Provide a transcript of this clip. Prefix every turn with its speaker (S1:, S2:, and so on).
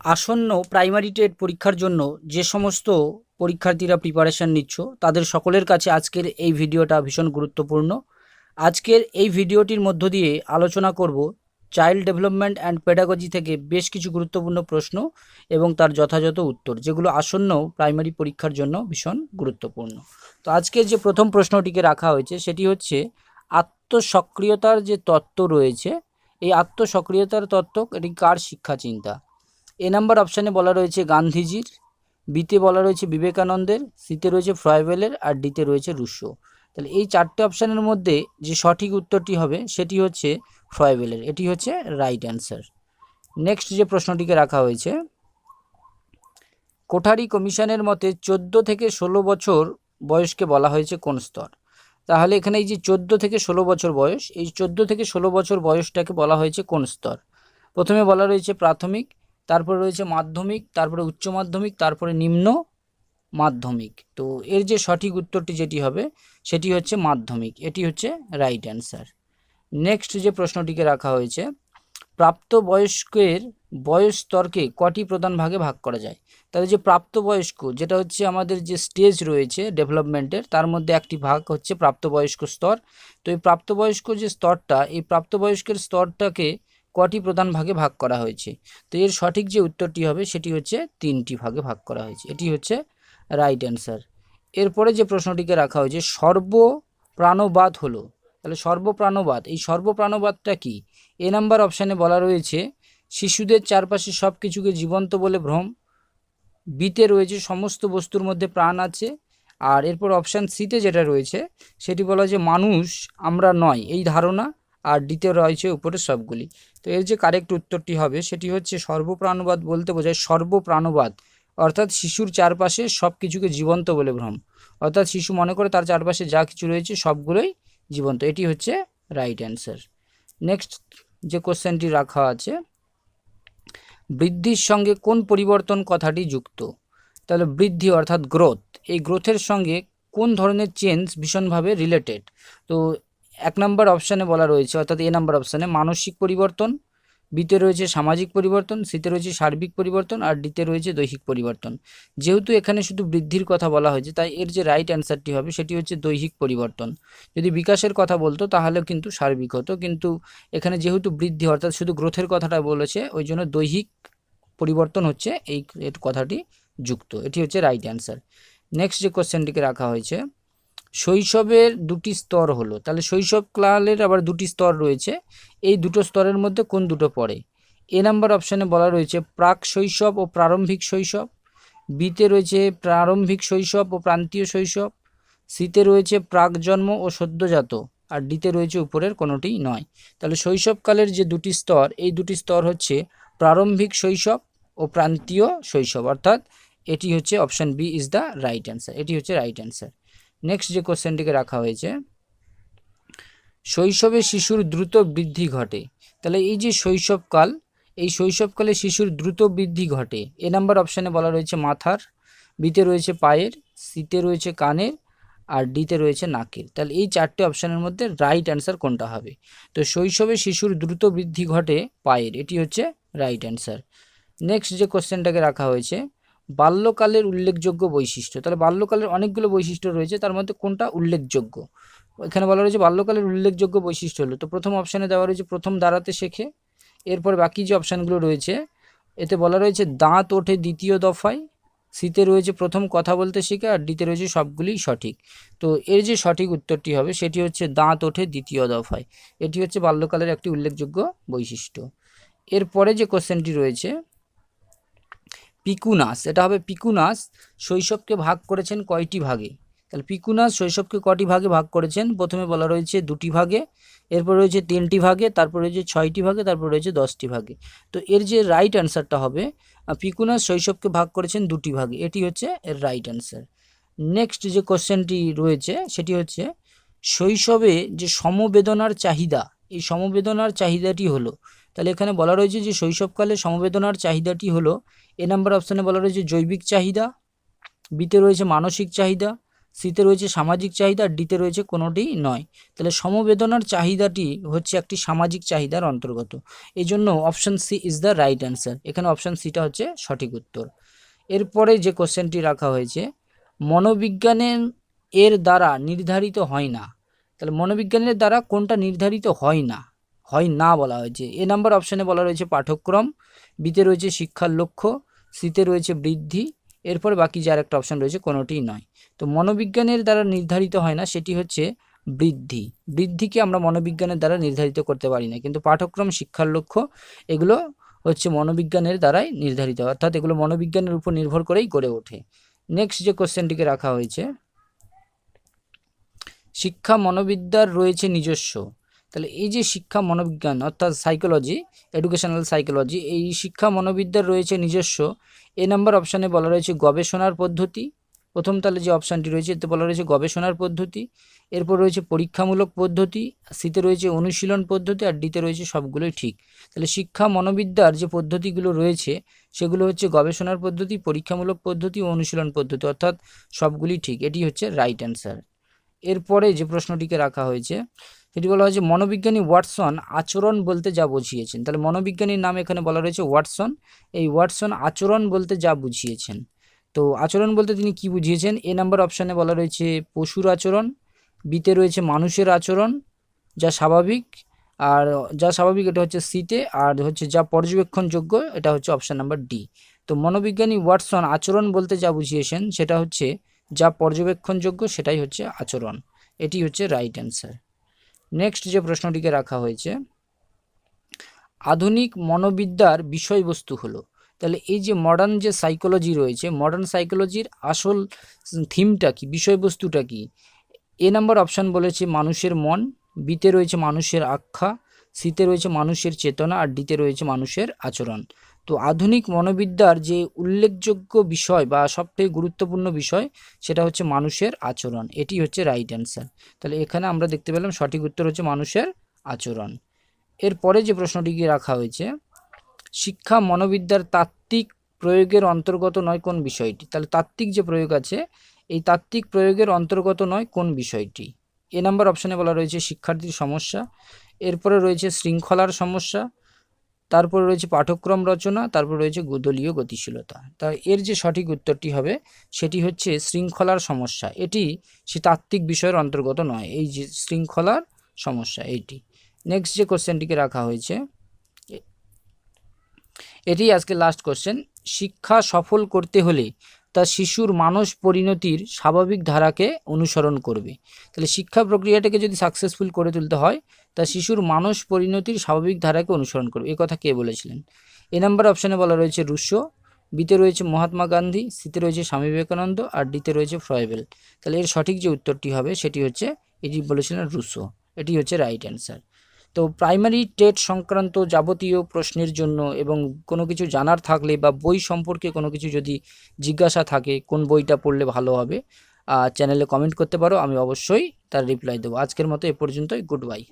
S1: আসন্ন primary TET পরীক্ষার জন্য যে সমস্ত পরীক্ষার্থীরা প্রিপারেশান নিচ্ছ তাদের সকলের কাছে আজকের এই ভিডিওটা ভীষণ গুরুত্বপূর্ণ। আজকের এই ভিডিওটির মধ্য দিয়ে আলোচনা করব চাইল্ড ডেভেলপমেন্ট অ্যান্ড পেডাগজি থেকে বেশ কিছু গুরুত্বপূর্ণ প্রশ্ন এবং তার যথাযথ উত্তর, যেগুলো আসন্ন প্রাইমারি পরীক্ষার জন্য ভীষণ গুরুত্বপূর্ণ। তো আজকের যে প্রথম প্রশ্নটিকে রাখা হয়েছে সেটি হচ্ছে আত্মসক্রিয়তার যে তত্ত্ব রয়েছে, এই আত্মসক্রিয়তার তত্ত্ব এটি কার শিক্ষা চিন্তা? এ নাম্বার অপশানে বলা রয়েছে গান্ধীজির, বিতে বলা রয়েছে বিবেকানন্দের, সিতে রয়েছে ফ্রয়েবেলের, আর ডিতে রয়েছে রুশো। তাহলে এই চারটে অপশানের মধ্যে যে সঠিক উত্তরটি হবে সেটি হচ্ছে ফ্রয়েবেলের। এটি হচ্ছে রাইট অ্যান্সার। নেক্সট যে প্রশ্নটিকে রাখা হয়েছে, কোঠারি কমিশনের মতে 14 থেকে 16 বছর বয়সকে বলা হয়েছে কোন স্তর? তাহলে এখানে এই যে 14 থেকে 16 বছর বয়স, এই 14 থেকে 16 বছর বয়সটাকে বলা হয়েছে কোন স্তর? প্রথমে বলা রয়েছে প্রাথমিক, তারপরে রয়েছে মাধ্যমিক, তারপরে উচ্চ মাধ্যমিক, তারপরে নিম্ন মাধ্যমিক। তো এর যে সঠিক উত্তরটি যেটি হবে সেটি হচ্ছে মাধ্যমিক। এটি হচ্ছে রাইট অ্যান্সার। নেক্সট যে প্রশ্নটিকে রাখা হয়েছে, প্রাপ্তবয়স্কের বয়স স্তরকে কটি প্রধান ভাগে ভাগ করা যায়? তাহলে যে প্রাপ্তবয়স্ক, যেটা হচ্ছে আমাদের যে স্টেজ রয়েছে ডেভেলপমেন্টের, তার মধ্যে একটি ভাগ হচ্ছে প্রাপ্তবয়স্ক স্তর। তো এই প্রাপ্তবয়স্ক যে স্তরটা, এই প্রাপ্তবয়স্কের স্তরটাকে কটি প্রধান ভাগে ভাগ করা হয়েছে? তো এর সঠিক যে উত্তরটি হবে সেটি হচ্ছে 3টি ভাগে ভাগ করা হয়েছে। এটি হচ্ছে রাইট অ্যান্সার। এরপরে যে প্রশ্নটিকে রাখা হয়েছে, সর্বপ্রাণবাদ হলো, তাহলে সর্বপ্রাণবাদ, এই সর্বপ্রাণবাদটা কি? এ নাম্বার অপশানে বলা রয়েছে শিশুদের চারপাশে সব কিছুকে জীবন্ত বলে ভ্রম, বিতে রয়েছে সমস্ত বস্তুর মধ্যে প্রাণ আছে, আর এরপর অপশান সিতে যেটা রয়েছে সেটি বলা যে মানুষ আমরা নয় এই ধারণা, আর ডিতে রয়েছে উপরে সবগুলি। তো এর যে কারেক্ট উত্তরটি হবে সেটি হচ্ছে সর্বপ্রাণবাদ বলতে বোঝায় সর্বপ্রাণবাদ, অর্থাৎ শিশুর চারপাশে সব কিছুকে জীবন্ত বলে ভ্রম, অর্থাৎ শিশু মনে করে তার চারপাশে যা কিছু রয়েছে সবগুলোই জীবন্ত। এটি হচ্ছে রাইট অ্যান্সার। নেক্সট যে কোশ্চেনটি রাখা আছে, বৃদ্ধির সঙ্গে কোন পরিবর্তন কথাটি যুক্ত? তাহলে বৃদ্ধি অর্থাৎ গ্রোথ, এই গ্রোথের সঙ্গে কোন ধরনের চেঞ্জ ভীষণভাবে রিলেটেড? তো 1 নম্বর অপশানে বলা রয়েছে, অর্থাৎ এ নাম্বার অপশানে মানসিক পরিবর্তন, বিতে রয়েছে সামাজিক পরিবর্তন, সিতে রয়েছে সার্বিক পরিবর্তন, আর ডিতে রয়েছে দৈহিক পরিবর্তন। যেহেতু এখানে শুধু বৃদ্ধির কথা বলা হয়েছে, তাই এর যে রাইট অ্যান্সারটি হবে সেটি হচ্ছে দৈহিক পরিবর্তন। যদি বিকাশের কথা বলতো তাহলে কিন্তু সার্বিক হতো, কিন্তু এখানে যেহেতু বৃদ্ধি অর্থাৎ শুধু গ্রোথের কথাটা বলেছে, ওই জন্য দৈহিক পরিবর্তন হচ্ছে এই কথাটি যুক্ত। এটি হচ্ছে রাইট অ্যান্সার। নেক্সট যে কোশ্চেনটিকে রাখা হয়েছে, শৈশবের দুটি স্তর হলো, তাহলে শৈশবকালের আবার দুটি স্তর রয়েছে, এই দুটো স্তরের মধ্যে কোন দুটো পড়ে? এ নাম্বার অপশানে বলা রয়েছে প্রাক শৈশব ও প্রারম্ভিক শৈশব, বিতে রয়েছে প্রারম্ভিক শৈশব ও প্রান্তীয় শৈশব, সিতে রয়েছে প্রাক জন্ম ও সদ্যজাত, আর ডিতে রয়েছে উপরের কোনোটিই নয়। তাহলে শৈশবকালের যে দুটি স্তর, এই দুটি স্তর হচ্ছে প্রারম্ভিক শৈশব ও প্রান্তীয় শৈশব, অর্থাৎ এটি হচ্ছে option B is the right answer. এটি হচ্ছে রাইট অ্যান্সার। নেক্সট যে কোশ্চেনটিকে রাখা হয়েছে, শৈশবে শিশুর দ্রুত বৃদ্ধি ঘটে, তাহলে এই যে শৈশবকাল, এই শৈশবকালে শিশুর দ্রুত বৃদ্ধি ঘটে, এ নাম্বার অপশানে বলা রয়েছে মাথার, বিতে রয়েছে পায়ের, সিতে রয়েছে কানের, আর ডিতে রয়েছে নাকের। তাহলে এই চারটে অপশানের মধ্যে রাইট অ্যান্সার কোনটা হবে? তো শৈশবে শিশুর দ্রুত বৃদ্ধি ঘটে পায়ের, এটি হচ্ছে রাইট অ্যান্সার। নেক্সট যে কোশ্চেনটাকে রাখা হয়েছে, বাল্যকালের উল্লেখযোগ্য বৈশিষ্ট্য, তাহলে বাল্যকালের অনেকগুলো বৈশিষ্ট্য রয়েছে, তার মধ্যে কোনটা উল্লেখযোগ্য? এখানে বলা রয়েছে বাল্যকালের উল্লেখযোগ্য বৈশিষ্ট্য হলো, তো প্রথম অপশানে দেওয়া রয়েছে প্রথম দাঁড়াতে শেখে। এরপর বাকি যে অপশানগুলো রয়েছে এতে বলা রয়েছে দাঁত ওঠে দ্বিতীয় দফায়, সিতে রয়েছে প্রথম কথা বলতে শেখে, আর ডিতে রয়েছে সবগুলিই সঠিক। তো এর যে সঠিক উত্তরটি হবে সেটি হচ্ছে দাঁত ওঠে দ্বিতীয় দফায়। এটি হচ্ছে বাল্যকালের একটি উল্লেখযোগ্য বৈশিষ্ট্য। এরপরে যে কোশ্চেনটি রয়েছে, পিকুনাস, এটা হবে পিকুনাস শৈশবকে ভাগ করেছেন কয়টি ভাগে? তাহলে পিকুনাস শৈশবকে কটি ভাগে ভাগ করেছেন? প্রথমে বলা রয়েছে 2টি ভাগে, এরপর রয়েছে 3টি ভাগে, তারপর রয়েছে 6টি ভাগে, তারপর রয়েছে 10টি ভাগে। তো এর যে রাইট অ্যান্সারটা হবে, পিকুনাস শৈশবকে ভাগ করেছেন 2টি ভাগে, এটি হচ্ছে এর রাইট অ্যান্সার। নেক্সট যে কোশ্চেনটি রয়েছে সেটি হচ্ছে শৈশবে যে সমবেদনার চাহিদা, এই সমবেদনার চাহিদাটি হলো, তাহলে এখানে বলা রয়েছে যে শৈশবকালে সমবেদনার চাহিদাটি হলো, এ নাম্বার অপশানে বলা রয়েছে জৈবিক চাহিদা, বিতে রয়েছে মানসিক চাহিদা, সিতে রয়েছে সামাজিক চাহিদা, আর ডিতে রয়েছে কোনোটি নয়। তাহলে সমবেদনার চাহিদাটি হচ্ছে একটি সামাজিক চাহিদার অন্তর্গত, এই জন্য option C is the right answer. এখানে অপশন সিটা হচ্ছে সঠিক উত্তর। এরপরে যে কোশ্চেনটি রাখা হয়েছে, মনোবিজ্ঞানের এর দ্বারা নির্ধারিত হয় না। তাহলে মনোবিজ্ঞানের দ্বারা কোনটা নির্ধারিত হয় না বলা হয়েছে। এ নাম্বার অপশানে বলা রয়েছে পাঠ্যক্রম, বিতে রয়েছে শিক্ষার লক্ষ্য, সিতে রয়েছে বৃদ্ধি, এরপরে বাকি যার একটা অপশান রয়েছে কোনোটিই নয়। তো মনোবিজ্ঞানের দ্বারা নির্ধারিত হয় না, সেটি হচ্ছে বৃদ্ধি। বৃদ্ধিকে আমরা মনোবিজ্ঞানের দ্বারা নির্ধারিত করতে পারি না, কিন্তু পাঠ্যক্রম, শিক্ষার লক্ষ্য এগুলো হচ্ছে মনোবিজ্ঞানের দ্বারাই নির্ধারিত, অর্থাৎ এগুলো মনোবিজ্ঞানের উপর নির্ভর করেই গড়ে ওঠে। নেক্সট যে কোশ্চেনটিকে রাখা হয়েছে, শিক্ষা মনোবিদ্যার রয়েছে নিজস্ব। তাহলে এই যে শিক্ষা মনোবিজ্ঞান অর্থাৎ সাইকোলজি, এডুকেশনাল সাইকোলজি, এই শিক্ষা মনোবিদ্যার রয়েছে নিজস্ব। এ নাম্বার অপশানে বলা রয়েছে গবেষণার পদ্ধতি। প্রথম তাহলে যে অপশানটি রয়েছে এতে বলা রয়েছে গবেষণার পদ্ধতি, এরপর রয়েছে পরীক্ষামূলক পদ্ধতি, সিতে রয়েছে অনুশীলন পদ্ধতি, আর ডিতে রয়েছে সবগুলোই ঠিক। তাহলে শিক্ষা মনোবিদ্যার যে পদ্ধতিগুলো রয়েছে সেগুলো হচ্ছে গবেষণার পদ্ধতি, পরীক্ষামূলক পদ্ধতি ও অনুশীলন পদ্ধতি, অর্থাৎ সবগুলি ঠিক। এটি হচ্ছে রাইট অ্যান্সার। এরপরে যে প্রশ্নটিকে রাখা হয়েছে সেটি বলা হয়েছে মনোবিজ্ঞানী ওয়াটসন আচরণ বলতে যা বুঝিয়েছেন। তাহলে মনোবিজ্ঞানীর নাম এখানে বলা রয়েছে ওয়াটসন। এই ওয়াটসন আচরণ বলতে যা বুঝিয়েছেন, তো আচরণ বলতে তিনি কি বুঝিয়েছেন? এ নাম্বার অপশানে বলা রয়েছে পশুর আচরণ, বিতে রয়েছে মানুষের আচরণ যা স্বাভাবিক, আর যা স্বাভাবিক এটা হচ্ছে সিতে, আর হচ্ছে যা পর্যবেক্ষণযোগ্য এটা হচ্ছে অপশান নাম্বার ডি। তো মনোবিজ্ঞানী ওয়াটসন আচরণ বলতে যা বুঝিয়েছেন সেটা হচ্ছে যা পর্যবেক্ষণযোগ্য, সেটাই হচ্ছে আচরণ। এটি হচ্ছে রাইট অ্যান্সার। নেক্সট যে প্রশ্নটিকে রাখা হয়েছে, আধুনিক মনোবিদ্যার বিষয়বস্তু হলো। তাহলে এই যে মডার্ন যে সাইকোলজি রয়েছে, মডার্ন সাইকোলজির আসল থিমটা কি, বিষয়বস্তুটা কি? এ নাম্বার অপশান বলেছে মানুষের মন, বিতে রয়েছে মানুষের আখ্যা, সিতে রয়েছে মানুষের চেতনা, আর ডিতে রয়েছে মানুষের আচরণ। তো আধুনিক মনোবিদ্যার যে উল্লেখযোগ্য বিষয় বা সবথেকে গুরুত্বপূর্ণ বিষয় সেটা হচ্ছে মানুষের আচরণ। এটি হচ্ছে রাইট অ্যান্সার। তাহলে এখানে আমরা দেখতে পেলাম সঠিক উত্তর হচ্ছে মানুষের আচরণ। এরপরে যে প্রশ্নটিকে রাখা হয়েছে, শিক্ষা মনোবিদ্যার তাত্ত্বিক প্রয়োগের অন্তর্গত নয় কোন বিষয়টি? তাহলে তাত্ত্বিক যে প্রয়োগ আছে এই তাত্ত্বিক প্রয়োগের অন্তর্গত নয় কোন বিষয়টি? এ নাম্বার অপশানে বলা রয়েছে শিক্ষার্থীর সমস্যা, এরপরে রয়েছে শৃঙ্খলার সমস্যা, তারপরে রয়েছে পাঠ্যক্রম রচনা, তারপর রয়েছে দলীয় গতিশীলতা। তা এর যে সঠিক উত্তরটি হবে সেটি হচ্ছে শৃঙ্খলার সমস্যা। এটি সে তাত্ত্বিক বিষয়ের অন্তর্গত নয়, এই যে শৃঙ্খলার সমস্যা এইটি। নেক্সট যে কোশ্চেনটিকে রাখা হয়েছে এটি আজকে লাস্ট কোশ্চেন, শিক্ষা সফল করতে হলে তা শিশুর মানস পরিণতির স্বাভাবিক ধারাকে অনুসরণ করবে। তাহলে শিক্ষা প্রক্রিয়াটাকে যদি সাকসেসফুল করে তুলতে হয় তা শিশুর মানস পরিণতির স্বাভাবিক ধারাকে অনুসরণ করবে। এ কথা কে বলেছিলেন? এ নাম্বার অপশানে বলা রয়েছে রুশো, বিতে রয়েছে মহাত্মা গান্ধী, সিতে রয়েছে স্বামী বিবেকানন্দ, আর ডিতে রয়েছে ফ্রয়েবেল। তাহলে এর সঠিক যে উত্তরটি হবে সেটি হচ্ছে, এটি বলেছিলেন রুশো। এটি হচ্ছে রাইট অ্যান্সার। তো প্রাইমারি টেট সংক্রান্ত যাবতীয় প্রশ্নের জন্য এবং কোনো কিছু জানার থাকলে বা বই সম্পর্কে কোনো কিছু যদি জিজ্ঞাসা থাকে কোন বইটা পড়লে ভালো হবে, চ্যানেলে কমেন্ট করতে পারো, আমি অবশ্যই তার রিপ্লাই দেবো। আজকের মতো এ পর্যন্তই, গুড বাই।